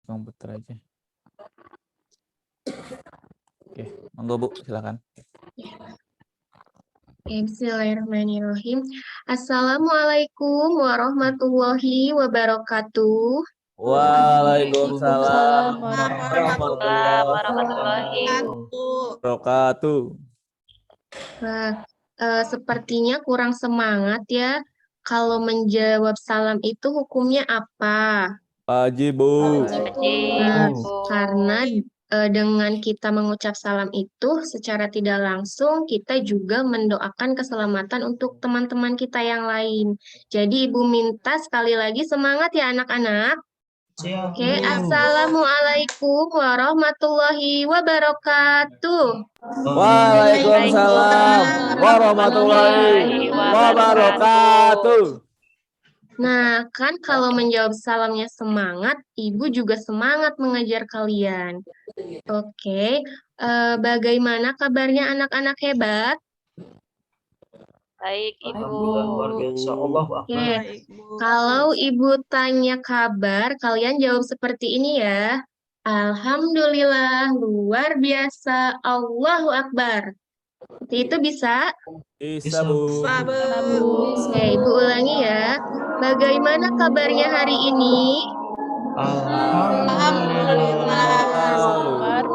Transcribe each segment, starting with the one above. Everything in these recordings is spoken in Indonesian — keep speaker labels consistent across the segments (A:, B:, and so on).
A: komputer aja. Oke, monggo Bu, silakan.
B: Bismillahirrahmanirrahim. Assalamualaikum warahmatullahi wabarakatuh.
A: Waalaikumsalam
C: warahmatullahi
A: warahmatullahi wabarakatuh.
B: Nah, sepertinya kurang semangat ya. Kalau menjawab salam itu hukumnya apa?
A: Pagi Bu.
B: Nah, karena dengan kita mengucap salam itu secara tidak langsung kita juga mendoakan keselamatan untuk teman-teman kita yang lain. Jadi Ibu minta sekali lagi semangat ya anak-anak. Oke, assalamualaikum warahmatullahi wabarakatuh.
A: Waalaikumsalam warahmatullahi wabarakatuh.
B: Nah, kan kalau menjawab salamnya semangat, Ibu juga semangat mengajar kalian. Oke, bagaimana kabarnya anak-anak hebat?
C: Baik, Ibu.
B: Oke, kalau Ibu tanya kabar, kalian jawab seperti ini ya. Alhamdulillah, luar biasa, Allahu Akbar. Itu bisa?
A: Bisa Bu.
B: Oke, Ibu ulangi ya. Bagaimana kabarnya hari ini?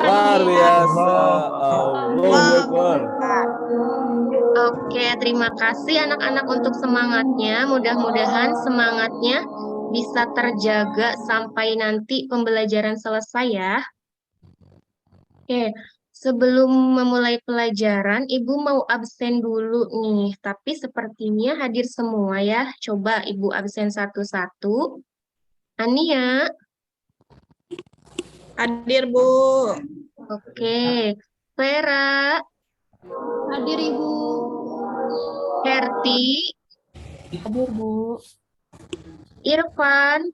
A: Luar biasa. Allahu Akbar.
B: Oke, terima kasih anak-anak untuk semangatnya. Mudah-mudahan semangatnya bisa terjaga sampai nanti pembelajaran selesai ya. Oke, sebelum memulai pelajaran, Ibu mau absen dulu nih. Tapi sepertinya hadir semua ya. Coba Ibu absen satu-satu. Ania.
D: Hadir, Bu.
B: Oke. Vera.
E: Hadir, Ibu.
B: Herti.
E: Hadir, Bu.
B: Irfan.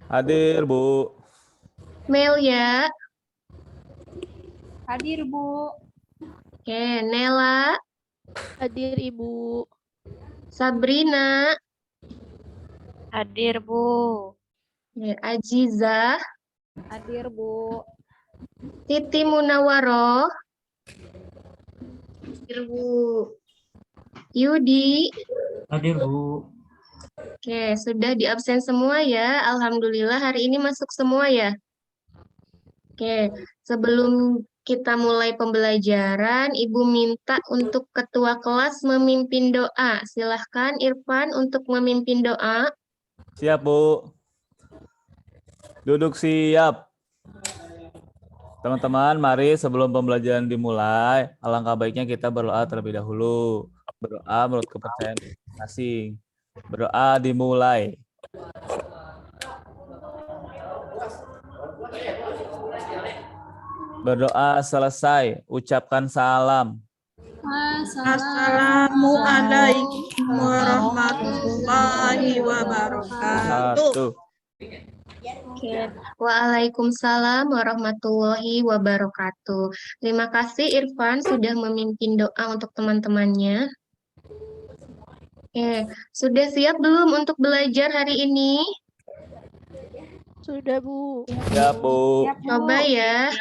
A: Hadir Bu.
B: Melia.
E: Hadir, Bu.
B: Oke, Nela.
E: Hadir, Ibu.
B: Sabrina.
C: Hadir, Bu.
B: Oke, Ajiza.
E: Hadir, Bu.
B: Titi Munawaroh. Hadir, Bu. Yudi.
F: Hadir, Bu.
B: Oke, sudah diabsen semua ya. Alhamdulillah hari ini masuk semua ya. Oke, sebelum kita mulai pembelajaran, Ibu minta untuk ketua kelas memimpin doa. Silahkan Irfan untuk memimpin doa.
A: Siap Bu. Duduk siap. Teman-teman, mari sebelum pembelajaran dimulai, alangkah baiknya kita berdoa terlebih dahulu. Berdoa menurut kepercayaan masing-masing. Berdoa dimulai. Berdoa selesai, ucapkan salam.
D: Assalamualaikum warahmatullahi wabarakatuh.
A: Satu.
B: Oke, Waalaikumsalam warahmatullahi wabarakatuh. Terima kasih Irfan sudah memimpin doa untuk teman-temannya. Oke, sudah siap belum untuk belajar hari ini?
E: Sudah, Bu.
A: Siap Bu.
B: Coba ya,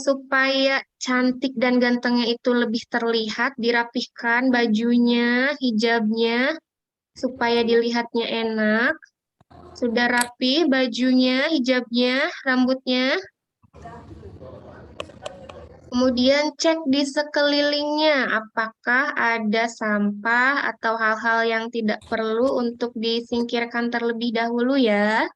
B: supaya cantik dan gantengnya itu lebih terlihat, dirapihkan bajunya, hijabnya, supaya dilihatnya enak. Sudah rapi bajunya, hijabnya, rambutnya. Kemudian cek di sekelilingnya, apakah ada sampah atau hal-hal yang tidak perlu untuk disingkirkan terlebih dahulu ya.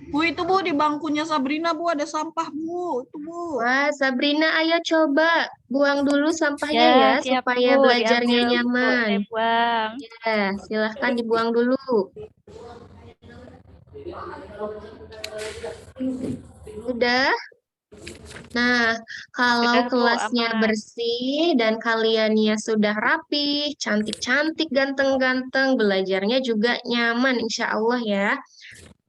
D: Bu, itu Bu, di bangkunya Sabrina, Bu, ada sampah, Bu. Itu, Bu.
B: Wah, Sabrina, ayo coba buang dulu sampahnya ya,
C: siap,
B: supaya
C: Bu.
B: belajarnya
C: Diambil, Bu.
B: nyaman.
C: Saya buang.
B: Ya, silahkan dibuang dulu. Sudah? Nah, kalau
C: Sudah, Bu,
B: kelasnya
C: aman.
B: bersih dan kaliannya sudah rapi, cantik-cantik, ganteng-ganteng, belajarnya juga nyaman, insya Allah ya.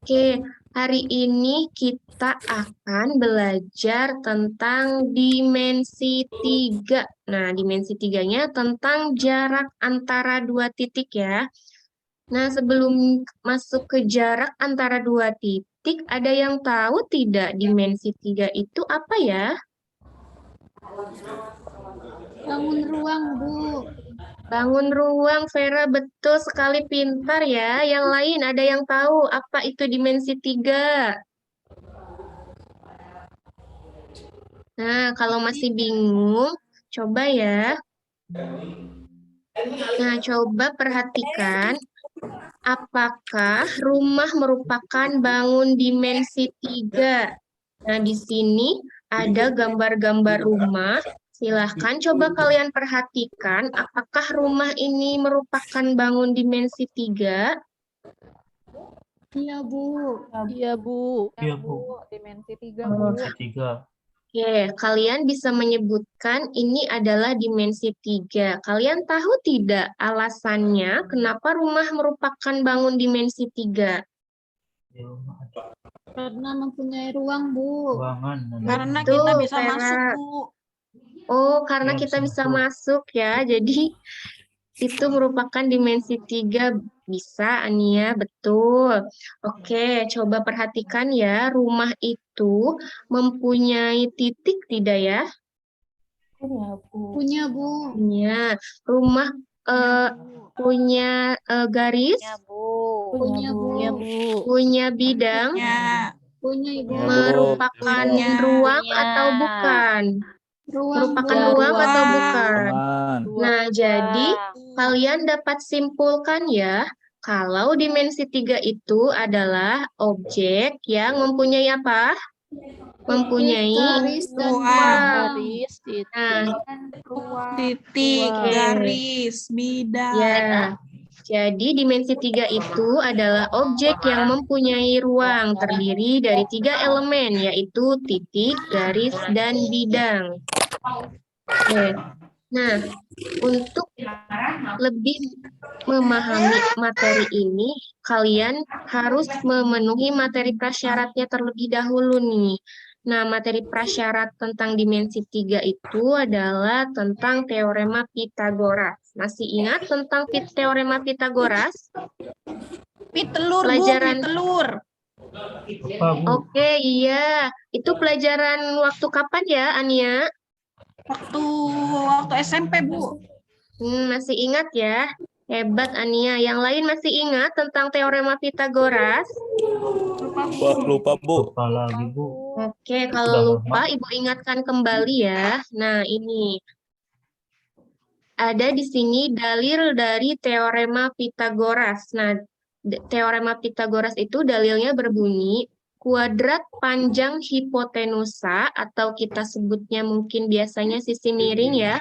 B: Oke, hari ini kita akan belajar tentang dimensi 3. Nah, dimensi 3-nya tentang jarak antara dua titik ya. Nah, sebelum masuk ke jarak antara dua titik, ada yang tahu tidak dimensi 3 itu apa ya?
E: Bangun ruang, Bu.
B: Bangun ruang, Vera, betul sekali, pintar ya. Yang lain ada yang tahu apa itu dimensi 3? Nah, kalau masih bingung, coba ya. Nah, coba perhatikan, apakah rumah merupakan bangun dimensi 3? Nah, di sini ada gambar-gambar rumah. Silahkan coba kalian perhatikan, apakah rumah ini merupakan bangun dimensi 3?
E: Iya, Bu. Iya, Bu.
F: Iya, Bu.
E: Dimensi 3,
B: Oh,
E: Bu.
F: Tiga.
B: Oke, kalian bisa menyebutkan ini adalah dimensi 3. Kalian tahu tidak alasannya kenapa rumah merupakan bangun dimensi 3?
E: Karena mempunyai ruang, Bu.
F: Ruangan.
D: Karena
B: Betul,
D: kita bisa
B: Vera.
D: masuk, Bu.
B: Oh, karena
F: Iya,
B: kita
F: bisa
B: bisa masuk ya. Jadi itu merupakan dimensi 3. Bisa, Ania, betul. Oke, coba perhatikan ya. Rumah itu mempunyai titik tidak ya?
E: Punya, Bu. Punya, Bu.
B: Punya. Rumah punya garis,
C: Ya, Bu.
E: Punya, Bu.
C: Ya, Bu.
B: punya bidang,
D: Ya,
E: Punya, Ibu.
A: Ya, Bu.
B: merupakan
D: Punya.
B: ruang
C: Punya.
B: atau bukan?
E: Ruang,
B: Merupakan
E: Bu.
B: ruang atau
D: ruang.
B: bukan?
A: Aman.
B: Nah, jadi
C: Ruang.
B: kalian dapat simpulkan ya, kalau dimensi 3 itu adalah objek yang mempunyai apa? Mempunyai
E: Garis dan
D: ruang.
E: bidang. Garis,
B: Nah,
E: ruang.
D: Titik,
E: Ruang.
D: garis, bidang.
B: ya. Jadi dimensi 3 itu adalah objek yang mempunyai ruang terdiri dari 3 elemen, yaitu titik, garis, dan bidang. Oke. Nah, untuk lebih memahami materi ini, kalian harus memenuhi materi prasyaratnya terlebih dahulu nih. Nah, materi prasyarat tentang dimensi 3 itu adalah tentang teorema Pitagoras. Masih ingat tentang teorema Pitagoras?
D: Pitelur, Bu,
B: Pelajaran.
D: pitelur.
F: Apa, Bu?
B: Oke, iya. Itu pelajaran waktu kapan ya, Ania?
D: Waktu SMP, Bu.
B: Masih ingat ya? Hebat, Ania. Yang lain masih ingat tentang teorema Pitagoras?
A: Wah, lupa, Bu.
F: Lupa lagi, Bu.
B: Oke,
F: Udah
B: kalau
F: lama.
B: lupa, Ibu ingatkan kembali ya. Nah, ini. Ada di sini dalil dari teorema Pitagoras. Nah, teorema Pitagoras itu dalilnya berbunyi, kuadrat panjang hipotenusa, atau kita sebutnya mungkin biasanya sisi miring ya,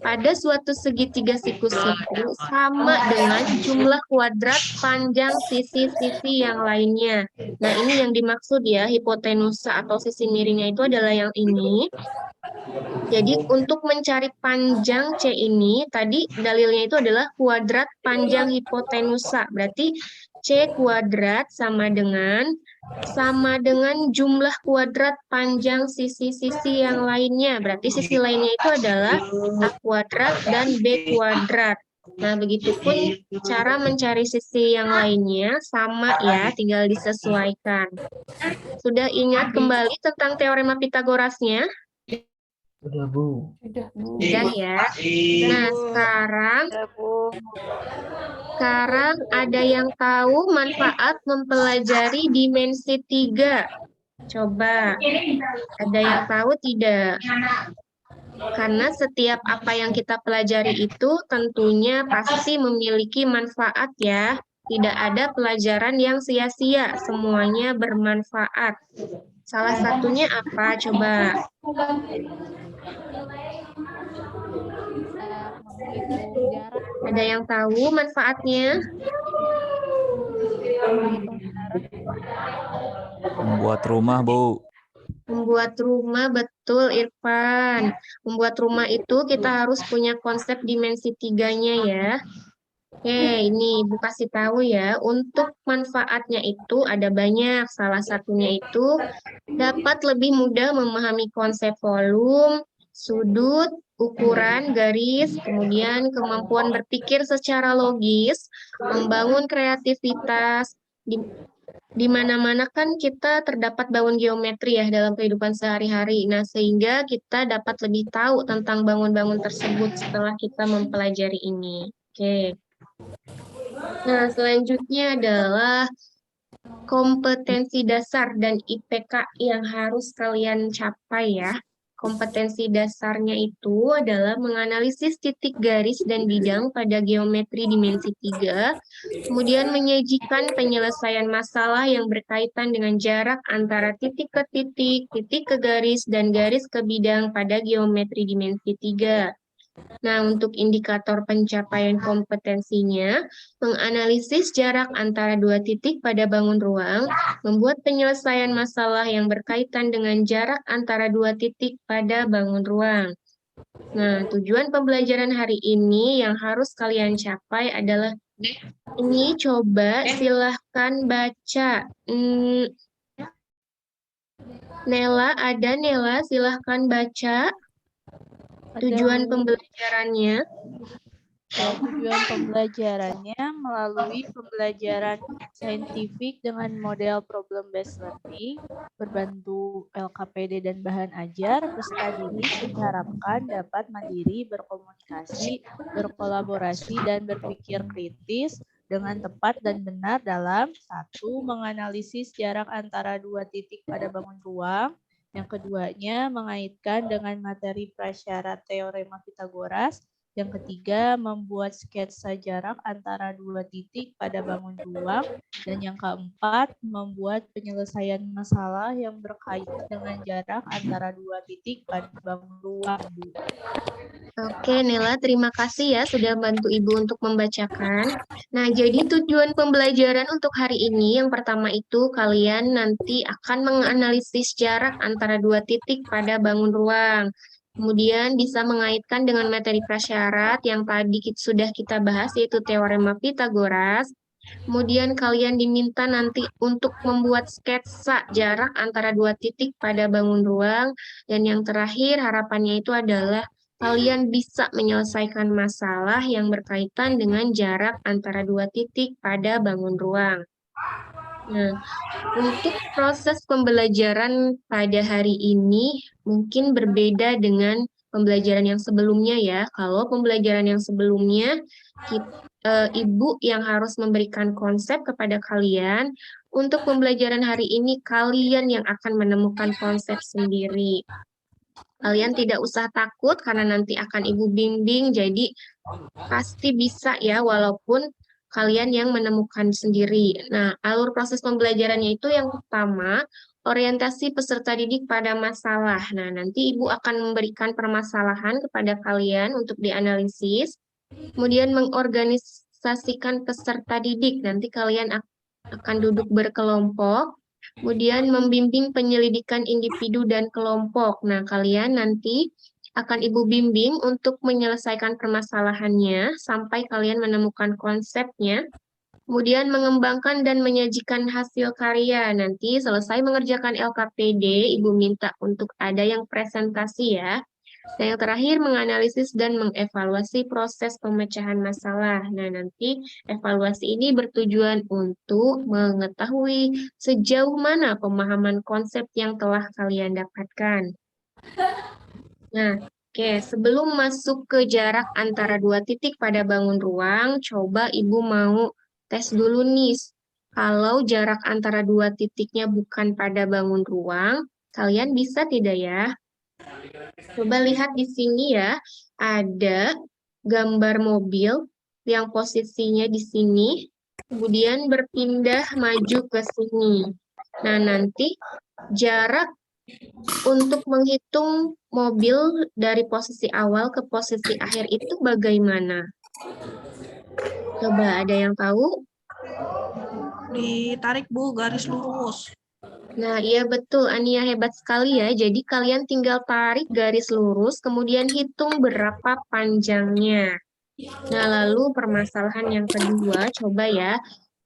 B: pada suatu segitiga siku-siku sama dengan jumlah kuadrat panjang sisi-sisi yang lainnya. Nah, ini yang dimaksud ya, hipotenusa atau sisi miringnya itu adalah yang ini. Jadi untuk mencari panjang C ini, tadi dalilnya itu adalah kuadrat panjang hipotenusa. Berarti C kuadrat sama dengan jumlah kuadrat panjang sisi-sisi yang lainnya. Berarti sisi lainnya itu adalah A kuadrat dan B kuadrat. Nah, begitupun cara mencari sisi yang lainnya sama ya, tinggal disesuaikan. Sudah ingat kembali tentang teorema Pitagorasnya?
F: Udah, Bu.
E: Sudah, Bu.
B: Sudah ya. Nah,
C: Ya, Bu.
B: sekarang ada yang tahu manfaat mempelajari dimensi 3? Coba, ada yang tahu tidak? Karena setiap apa yang kita pelajari itu tentunya pasti memiliki manfaat ya. Tidak ada pelajaran yang sia-sia, semuanya bermanfaat. Salah satunya apa? Coba.
E: Menghitung jarak.
B: Ada yang tahu manfaatnya?
A: Membuat rumah, Bu.
B: Membuat rumah, betul Irfan. Membuat rumah itu kita harus punya konsep dimensi 3-nya ya. Oke, ini Ibu kasih tahu ya. Untuk manfaatnya itu ada banyak. Salah satunya itu dapat lebih mudah memahami konsep volume, sudut, ukuran garis, kemudian kemampuan berpikir secara logis, membangun kreativitas. Di mana-mana kan kita terdapat bangun geometri ya dalam kehidupan sehari-hari. Nah, sehingga kita dapat lebih tahu tentang bangun-bangun tersebut setelah kita mempelajari ini. Oke. Nah, selanjutnya adalah kompetensi dasar dan IPK yang harus kalian capai ya. Kompetensi dasarnya itu adalah menganalisis titik garis dan bidang pada geometri dimensi 3, kemudian menyajikan penyelesaian masalah yang berkaitan dengan jarak antara titik ke titik, titik ke garis, dan garis ke bidang pada geometri dimensi 3. Nah, untuk indikator pencapaian kompetensinya, menganalisis jarak antara dua titik pada bangun ruang, membuat penyelesaian masalah yang berkaitan dengan jarak antara dua titik pada bangun ruang. Nah, tujuan pembelajaran hari ini yang harus kalian capai adalah ini, coba silahkan baca. Nela, ada Nela, silahkan baca. Tujuan pembelajarannya.
E: Tujuan pembelajarannya melalui pembelajaran saintifik dengan model problem based learning, berbantu LKPD dan bahan ajar, peserta didik diharapkan dapat mandiri, berkomunikasi, berkolaborasi, dan berpikir kritis dengan tepat dan benar dalam 1. Menganalisis jarak antara dua titik pada bangun ruang. Yang keduanya, mengaitkan dengan materi prasyarat teorema Pitagoras. Yang ketiga, membuat sketsa jarak antara dua titik pada bangun ruang. Dan yang keempat, membuat penyelesaian masalah yang berkaitan dengan jarak antara dua titik pada bangun ruang.
B: Oke, Nela, terima kasih ya sudah bantu Ibu untuk membacakan. Nah, jadi tujuan pembelajaran untuk hari ini yang pertama itu kalian nanti akan menganalisis jarak antara dua titik pada bangun ruang. Kemudian bisa mengaitkan dengan materi prasyarat yang tadi sudah kita bahas yaitu teorema Pitagoras. Kemudian kalian diminta nanti untuk membuat sketsa jarak antara dua titik pada bangun ruang. Dan yang terakhir harapannya itu adalah kalian bisa menyelesaikan masalah yang berkaitan dengan jarak antara dua titik pada bangun ruang. Nah, untuk proses pembelajaran pada hari ini mungkin berbeda dengan pembelajaran yang sebelumnya ya. Kalau pembelajaran yang sebelumnya, Ibu yang harus memberikan konsep kepada kalian. Untuk pembelajaran hari ini, kalian yang akan menemukan konsep sendiri. Kalian tidak usah takut karena nanti akan Ibu bimbing, jadi pasti bisa ya walaupun kalian yang menemukan sendiri. Nah, alur proses pembelajarannya itu yang pertama, orientasi peserta didik pada masalah. Nah, nanti Ibu akan memberikan permasalahan kepada kalian untuk dianalisis, kemudian mengorganisasikan peserta didik. Nanti kalian akan duduk berkelompok, kemudian membimbing penyelidikan individu dan kelompok. Nah, kalian nanti akan Ibu bimbing untuk menyelesaikan permasalahannya sampai kalian menemukan konsepnya. Kemudian mengembangkan dan menyajikan hasil karya. Nanti selesai mengerjakan LKPD, Ibu minta untuk ada yang presentasi ya. Dan yang terakhir, menganalisis dan mengevaluasi proses pemecahan masalah. Nah, nanti evaluasi ini bertujuan untuk mengetahui sejauh mana pemahaman konsep yang telah kalian dapatkan. Nah, oke, sebelum masuk ke jarak antara dua titik pada bangun ruang, coba Ibu mau tes dulu nih. Kalau jarak antara dua titiknya bukan pada bangun ruang, kalian bisa tidak ya? Coba lihat di sini ya, ada gambar mobil yang posisinya di sini, kemudian berpindah maju ke sini. Nah, nanti jarak untuk menghitung mobil dari posisi awal ke posisi akhir itu bagaimana? Coba ada yang tahu?
D: Ditarik Bu, garis lurus.
B: Nah, iya betul, Ania hebat sekali ya. Jadi kalian tinggal tarik garis lurus, kemudian hitung berapa panjangnya. Nah, lalu permasalahan yang kedua, coba ya.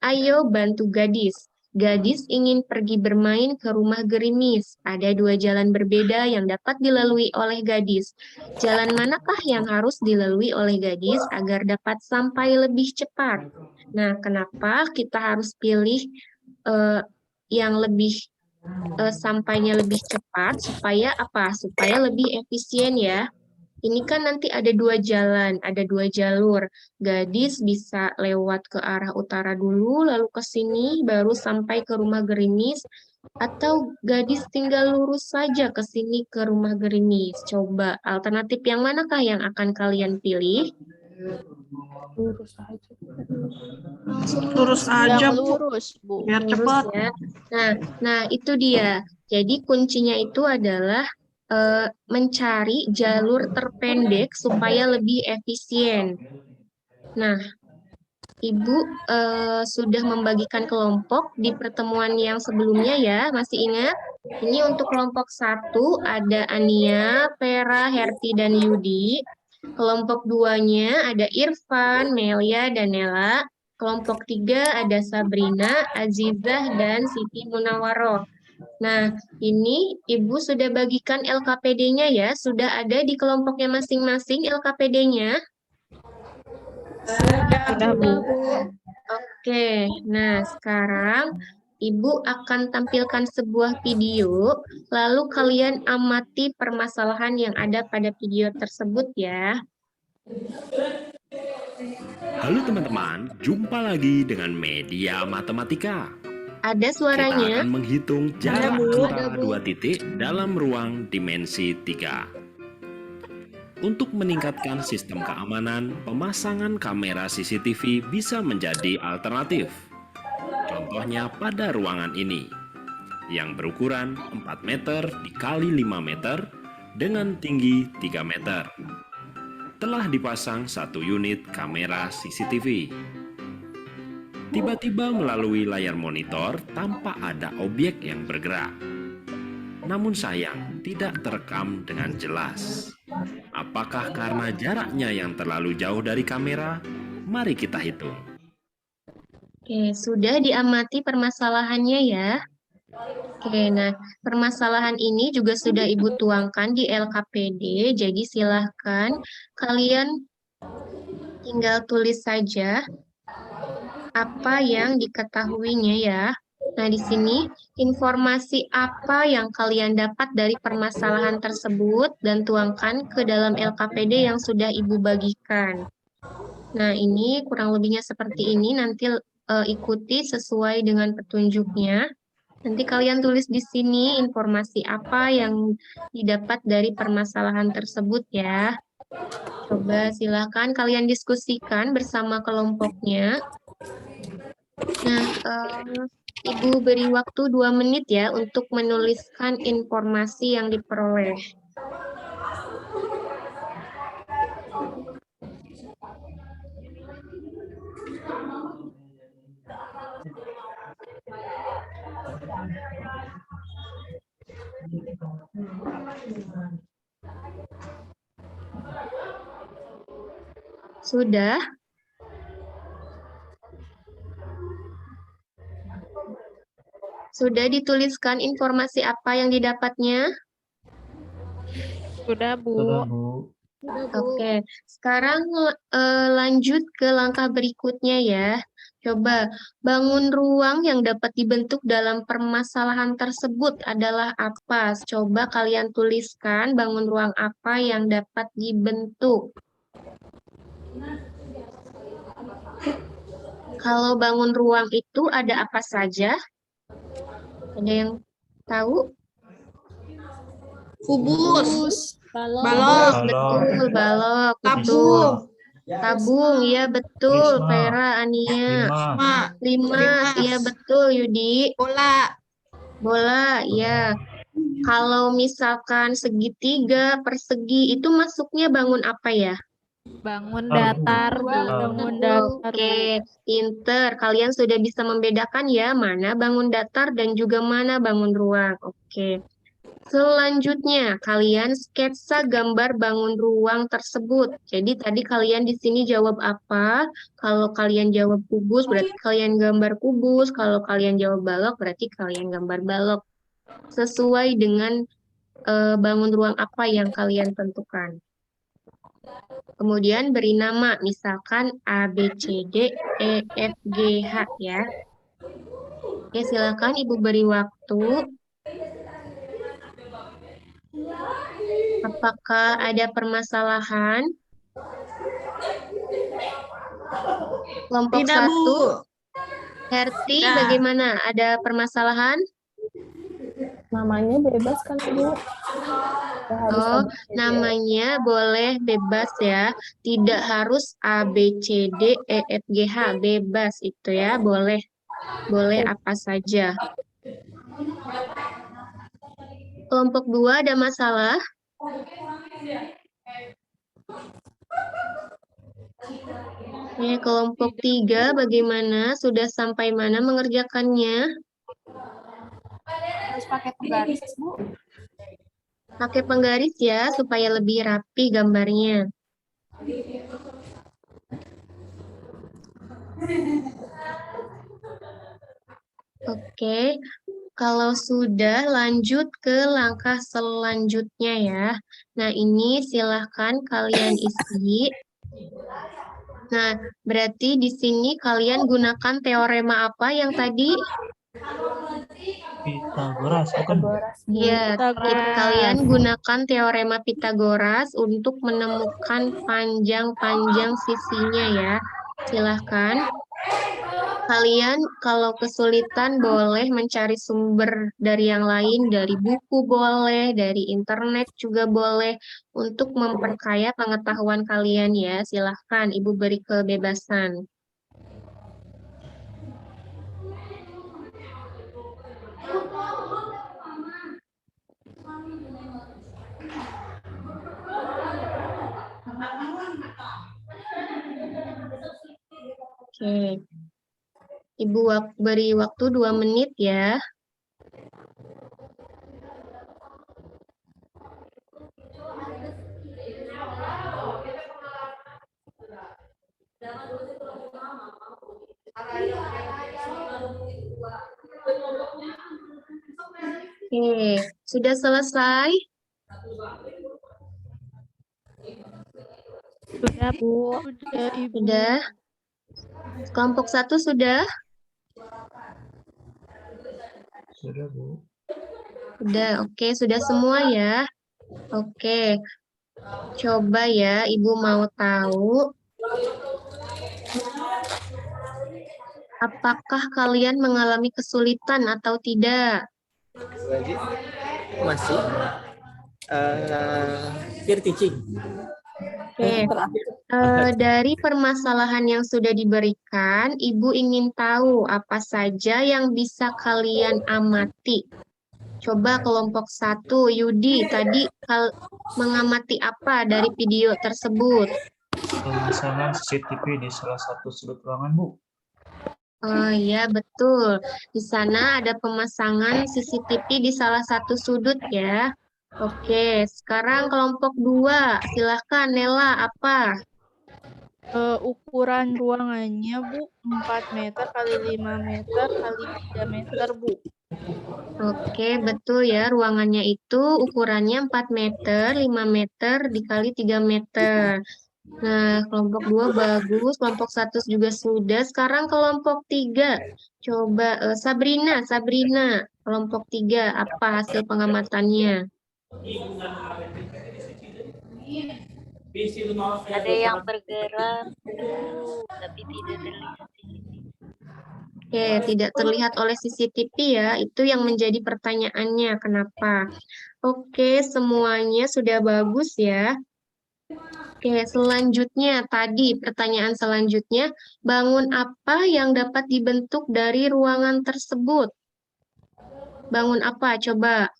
B: Ayo bantu gadis. Gadis ingin pergi bermain ke rumah gerimis. Ada dua jalan berbeda yang dapat dilalui oleh gadis. Jalan manakah yang harus dilalui oleh gadis agar dapat sampai lebih cepat? Nah, kenapa kita harus pilih yang lebih sampainya lebih cepat supaya apa? Supaya lebih efisien ya. Ini kan nanti ada dua jalan, ada dua jalur. Gadis bisa lewat ke arah utara dulu, lalu ke sini, baru sampai ke rumah gerimis. Atau gadis tinggal lurus saja ke sini ke rumah gerimis. Coba alternatif yang manakah yang akan kalian pilih?
D: Lurus aja,
E: Yang
D: Bu.
E: lurus, Bu.
D: Biar
B: Lurus
D: cepat.
B: ya. Nah, itu dia. Jadi kuncinya itu adalah mencari jalur terpendek supaya lebih efisien. Nah, Ibu sudah membagikan kelompok di pertemuan yang sebelumnya ya, masih ingat? Ini untuk kelompok 1 ada Ania, Vera, Herti, dan Yudi. Kelompok 2-nya ada Irfan, Melia, dan Nela. Kelompok 3 ada Sabrina, Azizah, dan Siti Munawaroh. Nah, ini Ibu sudah bagikan LKPD-nya ya, sudah ada di kelompoknya masing-masing LKPD-nya.
C: Sudah, Bu.
B: Oke, nah sekarang Ibu akan tampilkan sebuah video, lalu kalian amati permasalahan yang ada pada video tersebut ya.
G: Halo teman-teman, jumpa lagi dengan Media Matematika.
B: Ada
G: Kita
B: suaranya?
G: akan menghitung jarak
C: Bu.
G: antara dua titik dalam ruang dimensi 3. Untuk meningkatkan sistem keamanan, pemasangan kamera CCTV bisa menjadi alternatif. Contohnya pada ruangan ini, yang berukuran 4 meter dikali 5 meter dengan tinggi 3 meter. Telah dipasang satu unit kamera CCTV. Tiba-tiba melalui layar monitor tampak ada objek yang bergerak. Namun sayang, tidak terekam dengan jelas. Apakah karena jaraknya yang terlalu jauh dari kamera? Mari kita hitung.
B: Oke, sudah diamati permasalahannya ya. Oke, nah permasalahan ini juga sudah Ibu tuangkan di LKPD, jadi silahkan kalian tinggal tulis saja apa yang diketahuinya ya. Nah, di sini informasi apa yang kalian dapat dari permasalahan tersebut dan tuangkan ke dalam LKPD yang sudah Ibu bagikan. Nah, ini kurang lebihnya seperti ini, nanti ikuti sesuai dengan petunjuknya. Nanti kalian tulis di sini informasi apa yang didapat dari permasalahan tersebut ya. Coba silakan kalian diskusikan bersama kelompoknya. Nah, Ibu beri waktu 2 menit ya untuk menuliskan informasi yang diperoleh. Sudah? Sudah dituliskan informasi apa yang didapatnya?
C: Sudah, Bu.
F: Sudah, Bu.
B: Oke, sekarang lanjut ke langkah berikutnya ya. Coba bangun ruang yang dapat dibentuk dalam permasalahan tersebut adalah apa? Coba kalian tuliskan bangun ruang apa yang dapat dibentuk. Kalau bangun ruang itu ada apa saja? Ada yang tahu?
D: Kubus,
E: Balok.
D: balok,
B: Betul, balok, betul.
D: tabung,
B: Tabung, ya betul.
F: Risma.
B: Vera, Ania.
F: 5.
B: 5, iya betul, Yudi.
D: bola,
B: Bola, ya. Kalau misalkan segitiga, persegi, itu masuknya bangun apa ya?
C: Bangun
F: Tahu.
C: datar, Bu.
E: Bangun datar, Bu.
B: Oke, pinter. Kalian sudah bisa membedakan ya, mana bangun datar dan juga mana bangun ruang. Oke. Selanjutnya, kalian sketsa gambar bangun ruang tersebut. Jadi tadi kalian di sini jawab apa? Kalau kalian jawab kubus, berarti kalian gambar kubus. Kalau kalian jawab balok, berarti kalian gambar balok. Sesuai dengan bangun ruang apa yang kalian tentukan. Kemudian beri nama, misalkan A, B, C, D, E, F, G, H ya. Oke, silakan Ibu beri waktu. Apakah ada permasalahan? Kelompok
D: Tidak, Bu.
B: 1, Herti,
D: Tidak.
B: bagaimana? Ada permasalahan?
C: Namanya bebas kan, Bu? Nggak harus
B: Oh,
C: ada CD.
B: namanya boleh bebas ya. Tidak harus A, B, C, D, E, F, G, H. Bebas itu ya, boleh. Boleh apa saja. Kelompok 2 ada masalah? Kelompok 3 bagaimana? Sudah sampai mana mengerjakannya?
C: Harus pakai penggaris, Bu.
B: Pakai penggaris ya, supaya lebih rapi gambarnya. Oke, kalau sudah lanjut ke langkah selanjutnya ya. Nah, ini silahkan kalian isi. Nah, berarti di sini kalian gunakan teorema apa yang tadi?
F: Pitagoras, bukan Bu?
B: Ya,
E: Pitagoras.
B: kalian gunakan teorema Pitagoras untuk menemukan panjang-panjang sisinya ya. Silahkan. Kalian kalau kesulitan boleh mencari sumber dari yang lain, dari buku boleh, dari internet juga boleh, untuk memperkaya pengetahuan kalian ya. Silahkan, Ibu beri kebebasan. Oke. Ibu beri waktu 2 menit ya. Oke, sudah selesai?
E: Sudah, Bu. Sudah, Ibu.
B: Sudah. Kelompok 1 sudah?
F: Sudah Bu.
B: Sudah, oke. Sudah semua ya? Oke. Coba ya, Ibu mau tahu. Apakah kalian mengalami kesulitan atau tidak?
H: Masih peer teaching.
B: Oke. Dari permasalahan yang sudah diberikan, Ibu ingin tahu apa saja yang bisa kalian amati. Coba kelompok 1, Yudi, tadi mengamati apa dari video tersebut?
F: Pemasangan CCTV di salah satu sudut ruangan Bu.
B: Oh iya, betul. Di sana ada pemasangan CCTV di salah satu sudut ya. Oke, sekarang kelompok 2. Silahkan, Nela, apa?
E: Ukuran ruangannya, Bu, 4 meter kali 5 meter kali 3 meter, Bu.
B: Oke, betul ya. Ruangannya itu ukurannya 4 meter, 5 meter dikali 3 meter. Nah, kelompok 2 bagus, kelompok 1 juga sudah. Sekarang kelompok 3. Coba Sabrina, kelompok 3, apa hasil pengamatannya?
C: Ada yang bergerak, tapi tidak terlihat.
B: Oke, tidak terlihat oleh CCTV ya. Itu yang menjadi pertanyaannya, kenapa? Oke, semuanya sudah bagus ya. Oke, selanjutnya tadi pertanyaan selanjutnya, bangun apa yang dapat dibentuk dari ruangan tersebut? Bangun apa? Coba.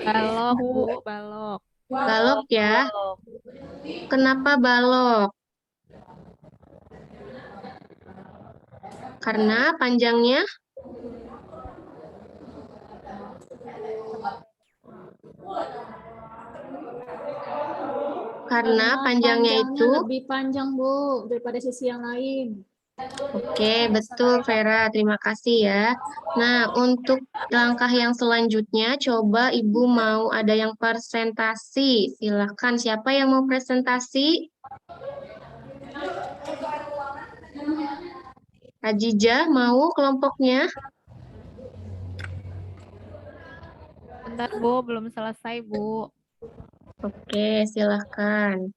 E: Balok, Bu, balok.
B: Balok ya. Kenapa balok? Karena panjangnya Karena panjangnya itu,
H: lebih panjang, Bu, daripada sisi yang lain.
B: oke, betul Vera, terima kasih ya. Nah, untuk langkah yang selanjutnya, coba Ibu mau ada yang presentasi. Silakan, siapa yang mau presentasi? Ajijah, mau kelompoknya?
E: Bentar, Bu, belum selesai, Bu.
B: Oke, silakan.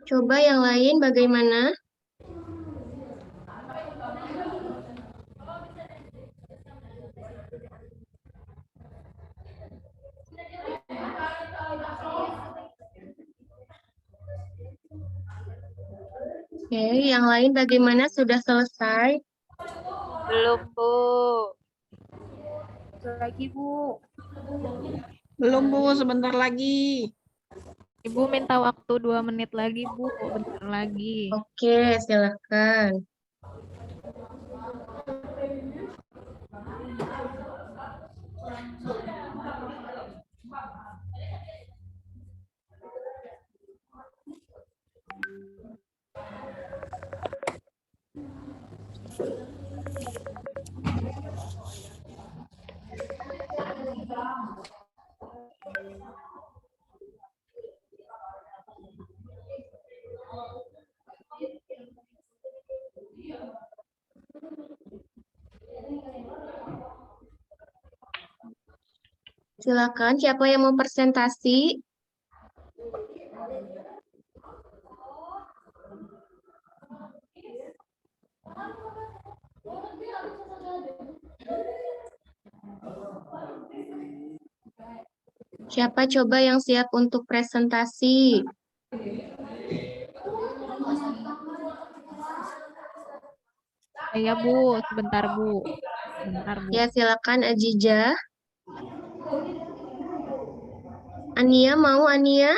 B: Coba yang lain bagaimana? Oke, yang lain bagaimana? Sudah selesai?
C: Belum, Bu.
E: Lagi, Bu.
D: Belum, Bu, sebentar lagi.
E: Ibu minta waktu 2 menit lagi, Bu. Bentar lagi.
B: Oke, silakan. Silakan, siapa yang mau presentasi? Siapa coba yang siap untuk presentasi?
E: Ya, Bu. Sebentar, Bu. Sebentar, Bu.
B: Ya, silakan Ajijah. Ania mau, Ania?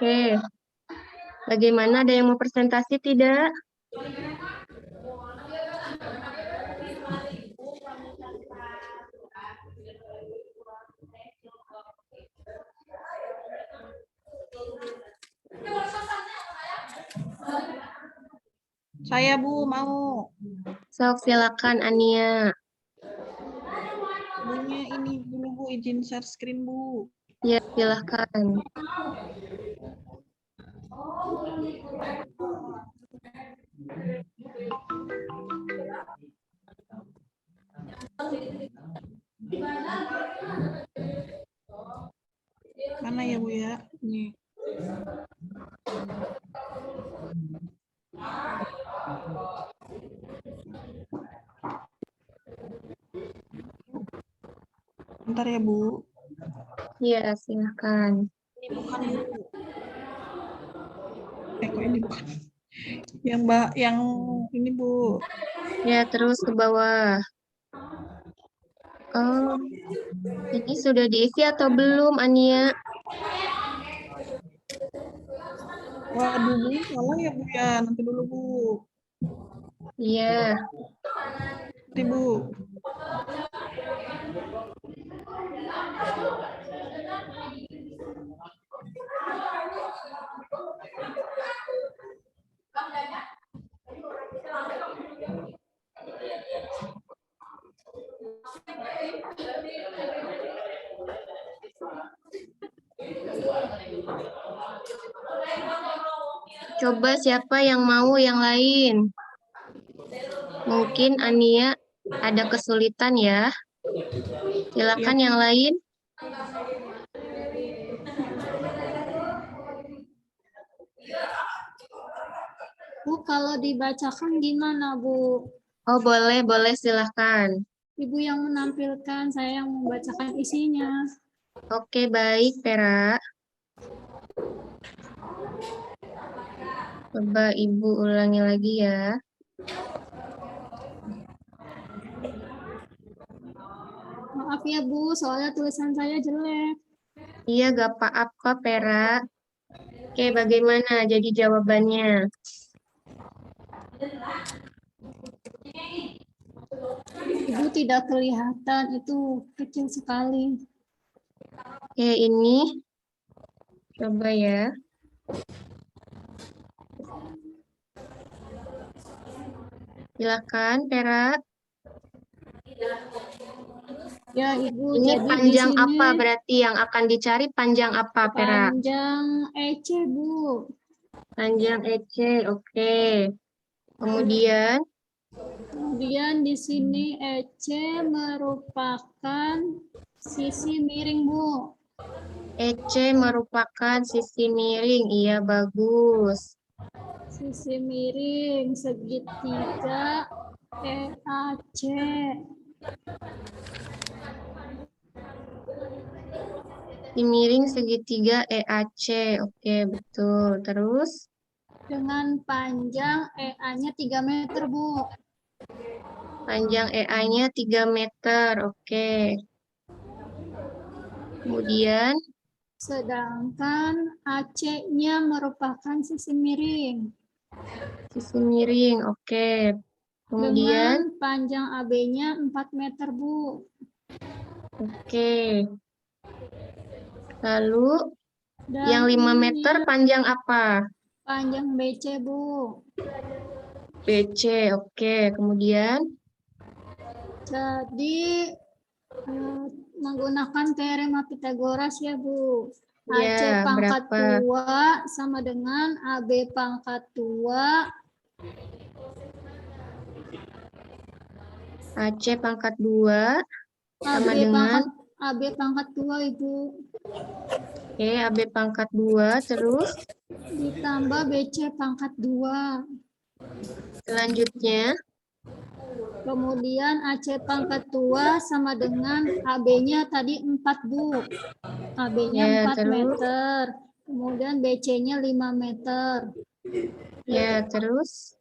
B: Oke. Bagaimana, ada yang mau presentasi tidak?
D: Saya, Bu, mau.
B: Sok, silakan Ania.
D: Bunya ini dulu, Bu, izin share screen, Bu.
B: Ya, silakan.
D: Mana ya, Bu ya? Nih. Bentar ya, Bu.
B: Ya, silakan.
D: Ini bukan, Bu. Kok ini bukan? Yang Mbak, yang ini, Bu.
B: Ya, terus ke bawah. Oh, ini sudah diisi atau belum, Ania?
D: Waduh, Bu, salah ya, Bu ya. Nanti dulu, Bu.
B: Iya.
D: Nanti, Bu.
B: Coba siapa yang mau yang lain? Mungkin Ania ada kesulitan ya. Silakan yang lain.
H: Bu, kalau dibacakan gimana, Bu?
B: Oh, boleh, silahkan.
H: Ibu yang menampilkan, saya yang membacakan isinya.
B: Oke, baik, Vera. Coba Ibu ulangi lagi ya.
H: Maaf ya, Bu, soalnya tulisan saya jelek.
B: Iya, gak apa-apa, Vera. Oke, bagaimana jadi jawabannya?
H: Ibu tidak kelihatan, itu kecil sekali.
B: Oke, ini. Coba ya. Silakan, Vera.
H: Ya, Ibu,
B: Ini
H: jadi
B: panjang
H: di sini
B: apa berarti yang akan dicari panjang apa, Vera?
H: panjang EC, Bu.
B: Panjang EC, oke. Kemudian,
H: Kemudian di sini EC merupakan sisi miring, Bu.
B: EC merupakan sisi miring. Iya, bagus.
H: Sisi miring segitiga EAC.
B: Sisi miring segitiga EAC. Oke, betul. Terus,
H: Dengan panjang EA-nya 3 meter, Bu.
B: panjang EA-nya 3 meter. Oke. Kemudian,
H: Sedangkan AC-nya merupakan sisi miring.
B: sisi miring. Oke. Kemudian,
H: Dengan panjang AB-nya 4 meter, Bu.
B: oke. Lalu,
H: Dan
B: yang 5
H: ini
B: meter panjang apa?
H: panjang BC, Bu.
B: BC. Oke. Kemudian,
H: Jadi menggunakan teorema Pitagoras ya, Bu.
B: ya,
H: AC pangkat
B: berapa?
H: 2 sama dengan AB pangkat 2.
B: AC pangkat 2 sama
H: AB
B: dengan
H: pangkat 2, Ibu.
B: Oke, AB pangkat 2, terus
H: Ditambah BC pangkat 2.
B: selanjutnya
H: Kemudian AC pangkat 2 sama dengan AB-nya tadi 4, Bu. AB-nya
B: ya,
H: 4
B: terus
H: meter. Kemudian BC-nya 5 meter.
B: ya, terus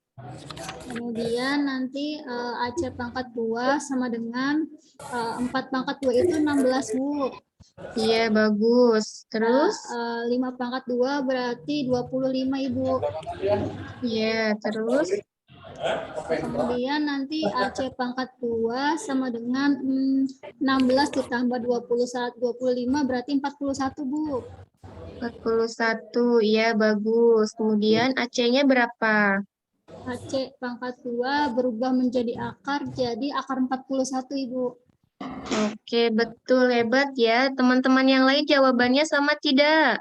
H: Kemudian nanti AC pangkat 2 sama dengan 4 pangkat 2 itu 16, Bu.
B: iya, bagus. Terus
H: 5 pangkat 2 berarti 25, Ibu.
B: ya, terus
H: Kemudian nanti AC pangkat 2 sama dengan 16 ditambah 25 berarti 41, Bu.
B: 41, iya, bagus. Kemudian AC-nya berapa?
H: AC pangkat 2 berubah menjadi akar, jadi akar 41, Ibu.
B: Oke, betul, hebat ya. Teman-teman yang lain jawabannya sama tidak?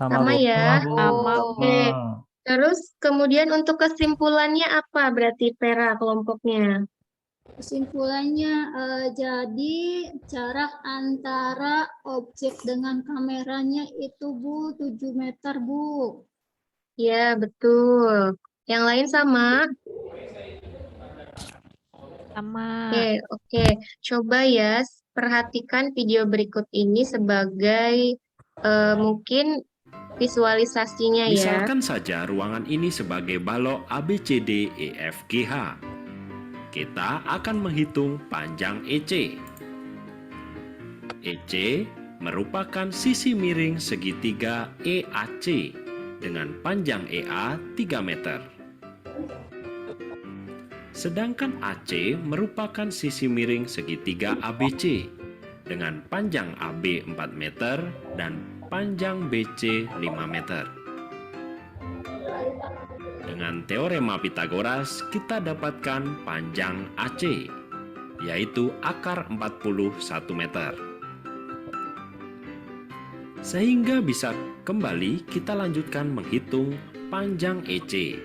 B: Sama
A: Bu.
B: ya?
E: Sama,
B: Oke. Terus kemudian untuk kesimpulannya apa berarti Vera kelompoknya?
H: Kesimpulannya, jadi jarak antara objek dengan kameranya itu, Bu, 7 meter, Bu.
B: Ya, betul. Yang lain sama?
E: Sama.
B: Oke. Coba ya, perhatikan video berikut ini sebagai mungkin visualisasinya ya.
G: Misalkan saja ruangan ini sebagai balok ABCDEFGH. Kita akan menghitung panjang EC. EC merupakan sisi miring segitiga EAC dengan panjang EA 3 meter. Sedangkan AC merupakan sisi miring segitiga ABC dengan panjang AB 4 meter dan panjang BC 5 meter. Dengan teorema Pitagoras, kita dapatkan panjang AC, yaitu akar 41 meter. Sehingga bisa kembali kita lanjutkan menghitung panjang EC.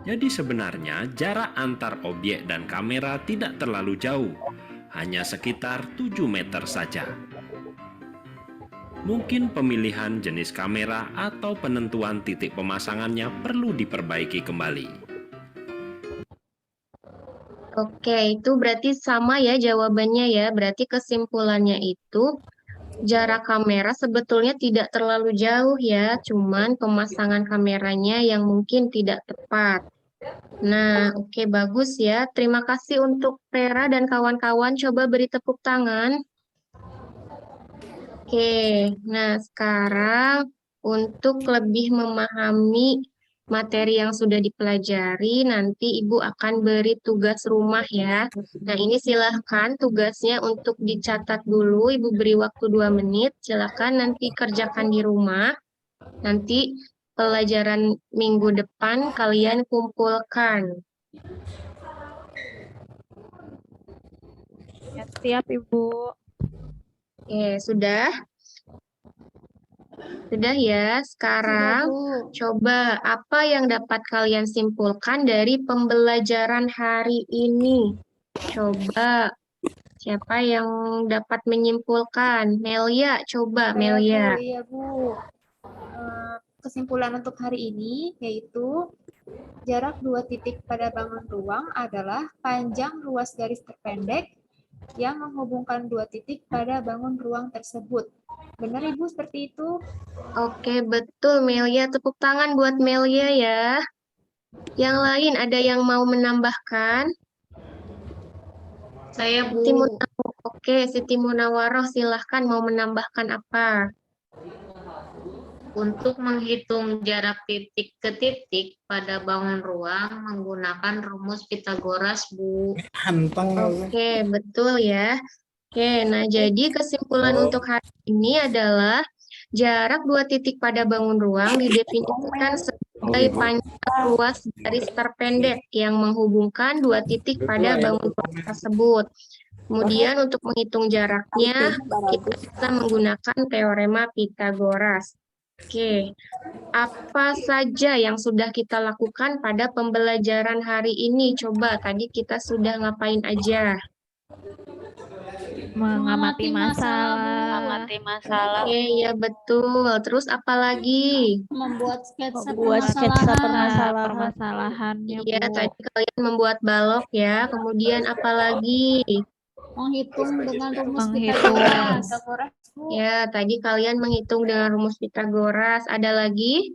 G: Jadi sebenarnya jarak antar objek dan kamera tidak terlalu jauh, hanya sekitar 7 meter saja. Mungkin pemilihan jenis kamera atau penentuan titik pemasangannya perlu diperbaiki kembali.
B: Oke, itu berarti sama ya jawabannya ya. Berarti kesimpulannya itu jarak kamera sebetulnya tidak terlalu jauh ya, cuman pemasangan kameranya yang mungkin tidak tepat. Nah, oke, bagus ya. Terima kasih untuk Tera dan kawan-kawan. Coba beri tepuk tangan. Oke, nah sekarang untuk lebih memahami materi yang sudah dipelajari, nanti Ibu akan beri tugas rumah ya. Nah, ini silahkan tugasnya untuk dicatat dulu. Ibu beri waktu 2 menit. Silahkan nanti kerjakan di rumah. Nanti pelajaran minggu depan kalian kumpulkan.
E: Ya, siap, Ibu.
B: Oke, sudah? Sudah ya. Sekarang
H: Bu.
B: coba apa yang dapat kalian simpulkan dari pembelajaran hari ini? Coba siapa yang dapat menyimpulkan? Melia, coba Melia.
I: Iya, Bu. Kesimpulan untuk hari ini yaitu jarak 2 titik pada bangun ruang adalah panjang luas garis terpendek yang menghubungkan 2 titik pada bangun ruang tersebut. Benar, Ibu, seperti itu?
B: Oke, betul Melia. Tepuk tangan buat Melia ya. Yang lain ada yang mau menambahkan?
H: Saya, Bu.
B: Oke, Siti Munawaroh silahkan mau menambahkan apa?
J: Untuk menghitung jarak titik ke titik pada bangun ruang menggunakan rumus Pitagoras, Bu.
B: Oke, betul ya. Oke, nah jadi kesimpulan untuk hari ini adalah jarak 2 titik pada bangun ruang didefinisikan sebagai panjang luas garis terpendek yang menghubungkan 2 titik pada bangun ruang tersebut. Kemudian untuk menghitung jaraknya, kita bisa menggunakan teorema Pitagoras. Oke, apa saja yang sudah kita lakukan pada pembelajaran hari ini? Coba, tadi kita sudah ngapain aja?
E: Mengamati masalah.
C: Mengamati masalah.
B: Oke, ya betul. Terus apa lagi?
H: Membuat sketsa
E: Membuat sketsa
H: permasalahan.
E: permasalahannya,
B: Iya,
E: Bu.
B: tadi kalian membuat balok ya. Kemudian apa lagi?
H: Menghitung dengan rumus
E: Menghitung.
H: Pitagoras.
B: Ya, tadi kalian menghitung dengan rumus Pitagoras. Ada lagi?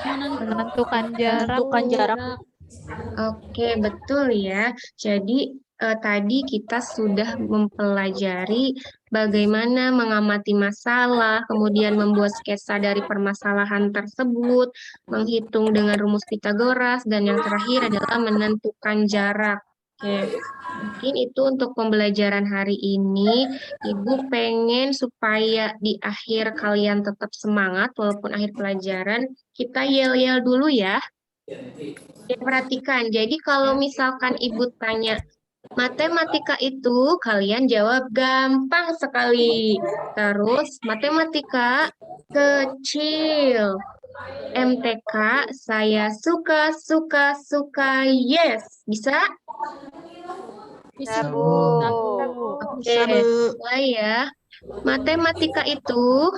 E: Menentukan jarak.
B: Oke, betul ya. Jadi tadi kita sudah mempelajari bagaimana mengamati masalah, kemudian membuat sketsa dari permasalahan tersebut, menghitung dengan rumus Pitagoras, dan yang terakhir adalah menentukan jarak. Oke, mungkin itu untuk pembelajaran hari ini. Ibu pengen supaya di akhir kalian tetap semangat walaupun akhir pelajaran. Kita yel-yel dulu ya. Oke, perhatikan. Jadi kalau misalkan Ibu tanya matematika itu, kalian jawab gampang sekali. Terus matematika kecil. MTK saya suka, yes. Bisa?
H: Bisa,
C: Bu.
B: Oke, mulai ya. Matematika itu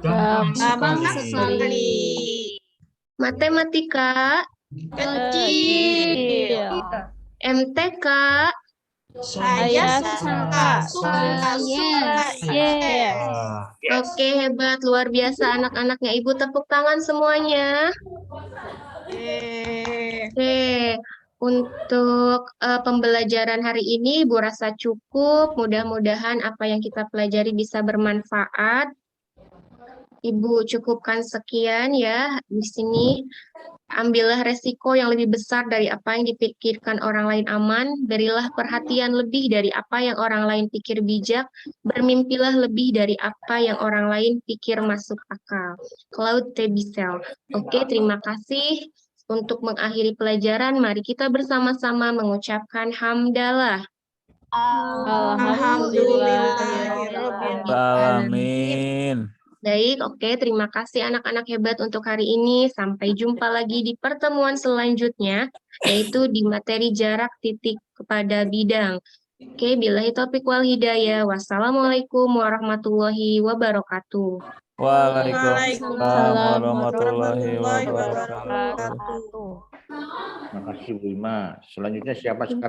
D: Gampang
H: sekali.
B: matematika
E: Kecil.
B: MTK
D: Saya
H: Suka, yes.
E: Yes.
B: Oke, hebat, luar biasa anak-anaknya. Ibu tepuk tangan semuanya. Oke, untuk pembelajaran hari ini Ibu rasa cukup. Mudah-mudahan apa yang kita pelajari bisa bermanfaat. Ibu cukupkan sekian ya di sini. Ambillah resiko yang lebih besar dari apa yang dipikirkan orang lain aman. Berilah perhatian lebih dari apa yang orang lain pikir bijak. Bermimpilah lebih dari apa yang orang lain pikir masuk akal. Claude Tebisel. Oke, terima kasih. Untuk mengakhiri pelajaran, mari kita bersama-sama mengucapkan hamdalah.
A: Amin.
B: Baik, oke. Terima kasih anak-anak hebat untuk hari ini. Sampai jumpa lagi di pertemuan selanjutnya, yaitu di materi jarak titik kepada bidang. Oke, billahi taufiq wal hidayah. Wassalamualaikum warahmatullahi wabarakatuh.
A: Waalaikumsalam warahmatullahi wabarakatuh.
K: Terima kasih Bu Ima. Selanjutnya siapa sekarang?